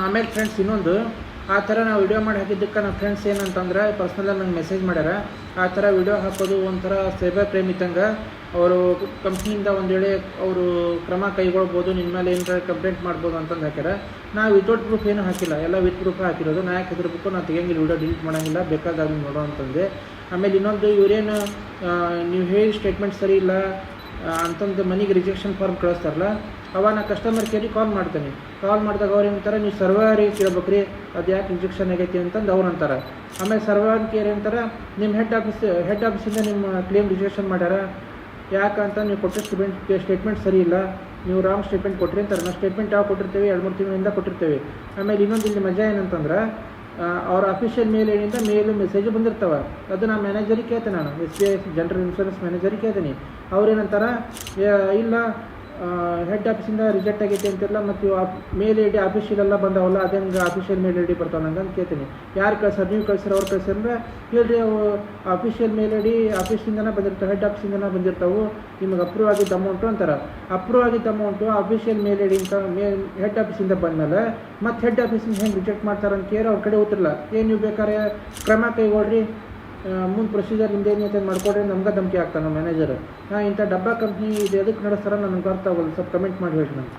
ಆಮೇಲೆ ಫ್ರೆಂಡ್ಸ್ ಇನ್ನೊಂದು ಆ ಥರ ನಾವು ವಿಡಿಯೋ ಮಾಡಿ ಹಾಕಿದ್ದಕ್ಕೆ ನಮ್ಮ ಫ್ರೆಂಡ್ಸ್ ಏನಂತಂದ್ರೆ ಪರ್ಸ್ನಲಾಗಿ ನಂಗೆ ಮೆಸೇಜ್ ಮಾಡ್ಯಾರ. ಆ ಥರ ವಿಡಿಯೋ ಹಾಕೋದು ಒಂಥರ ಸೈಬರ್ ಕ್ರೈಮ್ ಇದ್ದಂಗೆ. ಅವರು ಕಂಪ್ನಿಯಿಂದ ಒಂದು ವೇಳೆ ಅವರು ಕ್ರಮ ಕೈಗೊಳ್ಬೋದು, ನಿಮ್ಮ ಮೇಲೆ ಏನಾರ ಕಂಪ್ಲೇಂಟ್ ಮಾಡ್ಬೋದು ಅಂತಂದು ಹಾಕ್ಯಾರ. ನಾವು ವಿತೌಟ್ ಪ್ರೂಫ್ ಏನೂ ಹಾಕಿಲ್ಲ, ಎಲ್ಲ ವಿತ್ ಪ್ರೂಫ್ ಹಾಕಿರೋದು. ನಾ ಯಾಕೆ ಹೆದರ್ಬೇಕು, ನಾನು ತೆಗಿಯಂಗಿಲ್ಲ, ವಿಡಿಯೋ ಡಿಲೀಟ್ ಮಾಡೋಂಗಿಲ್ಲ, ಬೇಕಾದಾಗ ನೋಡೋ ಅಂತಂದೆ. ಆಮೇಲೆ ಇನ್ನೊಂದು ಇವರೇನು ನೀವು ಹೇಳಿ ಸ್ಟೇಟ್ಮೆಂಟ್ ಸರಿ ಇಲ್ಲ ಅಂತಂದು ಮನೆಗೆ ರಿಜೆಕ್ಷನ್ ಫಾರ್ಮ್ ಕಳಿಸ್ತಾರಲ್ಲ, ಅವಾಗ ನಾ ಕಸ್ಟಮರ್ ಕೇರಿಗೆ ಕಾಲ್ ಮಾಡ್ತೇನೆ. ಕಾಲ್ ಮಾಡಿದಾಗ ಅವ್ರು ಏನಂತಾರೆ, ನೀವು ಸರ್ವರಿಗೆ ಕೇಳ್ಬೇಕು ರೀ, ಅದು ಯಾಕೆ ರಿಜೆಕ್ಷನ್ ಆಗೈತಿ ಅಂತಂದು ಅವ್ರು ಅಂತಾರೆ. ಆಮೇಲೆ ಸರ್ವರ್ ಕೇರ್ ಅಂತಾರೆ, ನಿಮ್ಮ ಹೆಡ್ ಆಫೀಸಿಂದ ನಿಮ್ಮ ಕ್ಲೇಮ್ ರಿಜೆಕ್ಷನ್ ಮಾಡ್ಯಾರ, ಯಾಕಂತ ನೀವು ಕೊಟ್ಟ ಸ್ಟೇಟ್ಮೆಂಟ್ ಸರಿ ಇಲ್ಲ, ನೀವು ರಾಂಗ್ ಸ್ಟೇಟ್ಮೆಂಟ್ ಕೊಟ್ಟಿರಿ ಅಂತಾರೆ. ನಾವು ಸ್ಟೇಟ್ಮೆಂಟ್ ಯಾವ ಕೊಟ್ಟಿರ್ತೇವೆ, 2-3 ತಿಂಗಳಿಂದ ಕೊಟ್ಟಿರ್ತೇವೆ. ಆಮೇಲೆ ಇನ್ನೊಂದು ಇಲ್ಲಿ ಮಜಾ ಏನಂತಂದ್ರೆ, ಅವ್ರ ಅಫಿಷಿಯಲ್ ಮೇಲ್ ಏನಿಂದ ಮೇಲು ಮೆಸೇಜ್ ಬಂದಿರ್ತಾವೆ. ಅದು ನಾನು ಮ್ಯಾನೇಜರಿಗೆ ಕೇಳ್ತೇನೆ, ನಾನು SBI ಜನರಲ್ ಇನ್ಶೂರೆನ್ಸ್ ಮ್ಯಾನೇಜರಿಗೆ ಕೇಳ್ತೀನಿ. ಅವ್ರೇನಂತಾರೆ, ಇಲ್ಲ ಹೆಡ್ ಆಫೀಸಿಂದ ರಿಜೆಕ್ಟ್ ಆಗೈತಿ ಅಂತಿರಲ್ಲ, ಮತ್ತು ಮೇಲ್ ಐ ಡಿ ಆಫೀಷಿಯಲ್ ಬಂದಾವಲ್ಲ, ಅದೇಂಗೆ ಆಫೀಷಿಯಲ್ ಮೇಲ್ ಐ ಡಿ ಬರ್ತಾವೆ ನಂಗೆ ಅಂತ ಕೇಳ್ತೀನಿ. ಯಾರು ಕಳ್ಸೋರು, ನೀವು ಕಳ್ಸಿರೋ ಅವ್ರು ಕಳ್ಸಿದ್ರೆ ಹೇಳ್ರಿ, ಅವು ಆಫೀಷಿಯಲ್ ಮೇಲ್ ಐ ಡಿ ಆಫೀಸಿಂದನೇ ಬಂದಿರ್ತಾವೆ, ಹೆಡ್ ಆಫೀಸಿಂದನೇ ಬಂದಿರ್ತಾವೆ, ನಿಮಗೆ ಅಪ್ರೂವ್ ಆಗಿದ್ದ ಅಮೌಂಟು ಅಂತಾರೆ. ಅಪ್ರೂವ್ ಆಗಿದ್ದ amount official mail I D ಅಂತ ಹೆಡ್ ಆಫೀಸಿಂದ ಬಂದಮೇಲೆ ಮತ್ತು ಹೆಡ್ ಆಫೀಸಿಂದ ಹೆಂಗೆ ರಿಜೆಕ್ಟ್ ಮಾಡ್ತಾರೆ ಅಂತ ಕೇಳಿ ಅವ್ರ ಕಡೆ ಉತ್ತರಲ್ಲ. ಏನು ನೀವು ಬೇಕಾದ್ರೆ ಕ್ರಮ ಕೈಗೊಳ್ರಿ, ಮುಂದೆ ಪ್ರೊಸೀಜರ್ ಹಿಂದೇನೈತೆ ಮಾಡ್ಕೊಡ್ರಿ, ನಮ್ಗೆ ಧಮಕಿ ಆಗ್ತಾನೆ ನಮ್ಮ ಮ್ಯಾನೇಜರ್. ಇಂಥ ಡಬ್ಬಾ ಕಂಪ್ನಿ ಇದು ಎದಕ್ಕೆ ನಡೆಸ್ತಾರ ನನಗೆ ಗೊತ್ತಾಗಲ್ಲ, ಸ್ವಲ್ಪ ಕಮೆಂಟ್ ಮಾಡಿ ಹೇಳ್ರಿ ನನಗೆ.